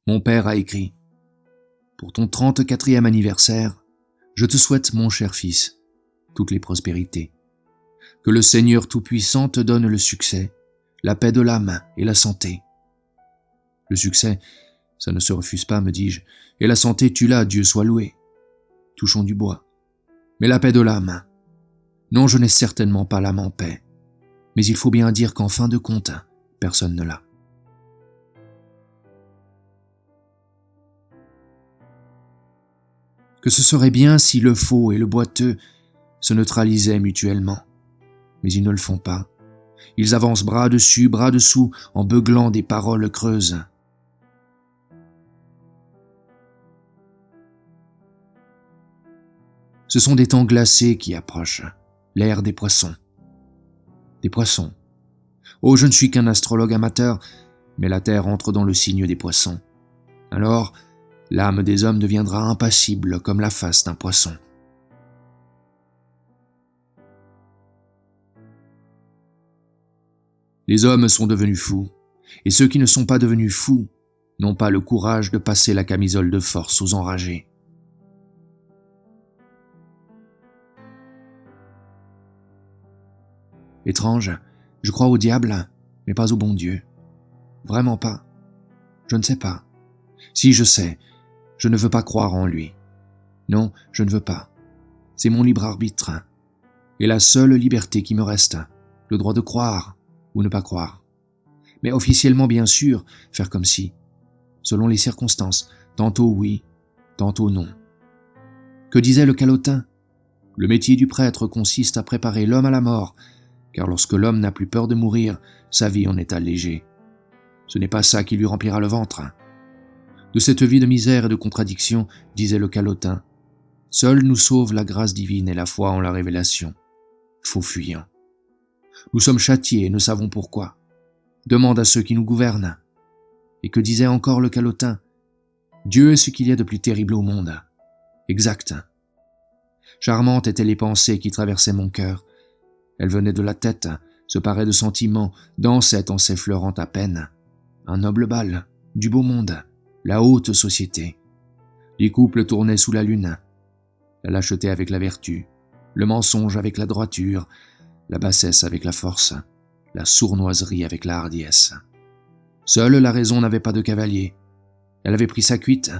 Mon père a écrit « Pour ton 34e anniversaire, je te souhaite, mon cher fils, toutes les prospérités. Que le Seigneur Tout-Puissant te donne le succès, la paix de l'âme et la santé. » Le succès, ça ne se refuse pas, me dis-je, et la santé, tu l'as, Dieu soit loué. Touchons du bois. Mais la paix de l'âme? Non, je n'ai certainement pas l'âme en paix. Mais il faut bien dire qu'en fin de compte, personne ne l'a. Que ce serait bien si le faux et le boiteux se neutralisaient mutuellement. Mais ils ne le font pas. Ils avancent bras dessus, bras dessous, en beuglant des paroles creuses. Ce sont des temps glacés qui approchent, l'ère des poissons. Des poissons. Oh, je ne suis qu'un astrologue amateur, mais la Terre entre dans le signe des poissons. Alors, l'âme des hommes deviendra impassible comme la face d'un poisson. Les hommes sont devenus fous, et ceux qui ne sont pas devenus fous n'ont pas le courage de passer la camisole de force aux enragés. Étrange, je crois au diable, mais pas au bon Dieu. Vraiment pas. Je ne sais pas. Si je sais, je ne veux pas croire en lui. Non, je ne veux pas. C'est mon libre arbitre. Et la seule liberté qui me reste, le droit de croire ou ne pas croire. Mais officiellement, bien sûr, faire comme si. Selon les circonstances, tantôt oui, tantôt non. Que disait le Calotin? Le métier du prêtre consiste à préparer l'homme à la mort, car lorsque l'homme n'a plus peur de mourir, sa vie en est allégée. Ce n'est pas ça qui lui remplira le ventre. De cette vie de misère et de contradiction, disait le Calotin, seule nous sauve la grâce divine et la foi en la révélation. Faux fuyants. Nous sommes châtiés et ne savons pourquoi. Demande à ceux qui nous gouvernent. Et que disait encore le Calotin? Dieu est ce qu'il y a de plus terrible au monde. Exact. Charmantes étaient les pensées qui traversaient mon cœur. Elles venaient de la tête, se paraient de sentiments, dansaient en s'effleurant à peine. Un noble bal, du beau monde, la haute société. Les couples tournaient sous la lune. La lâcheté avec la vertu, le mensonge avec la droiture, la bassesse avec la force, la sournoiserie avec la hardiesse. Seule la raison n'avait pas de cavalier. Elle avait pris sa cuite,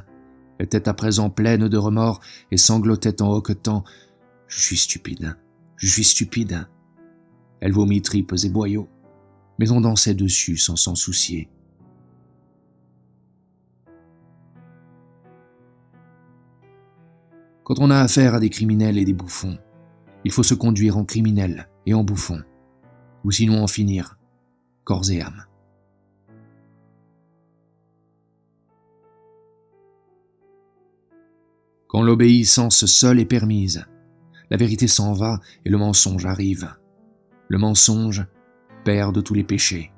était à présent pleine de remords et sanglotait en hoquetant « Je suis stupide, je suis stupide ». Elle vomit tripes et boyaux, mais on dansait dessus sans s'en soucier. Quand on a affaire à des criminels et des bouffons, il faut se conduire en criminel et en bouffon, ou sinon en finir, corps et âme. Quand l'obéissance seule est permise, la vérité s'en va et le mensonge arrive. Le mensonge, père de tous les péchés.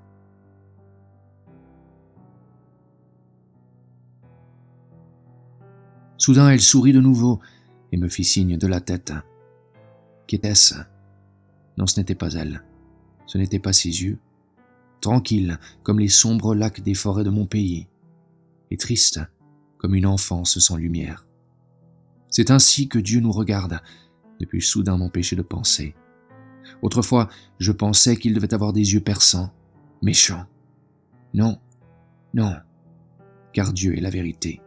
Soudain, elle sourit de nouveau et me fit signe de la tête. Qu'était-ce? Non, ce n'était pas elle. Ce n'étaient pas ses yeux. Tranquille comme les sombres lacs des forêts de mon pays. Et triste comme une enfance sans lumière. C'est ainsi que Dieu nous regarde, ne puis-je soudain m'empêcher de penser. Autrefois, je pensais qu'il devait avoir des yeux perçants, méchants. Non, non, car Dieu est la vérité.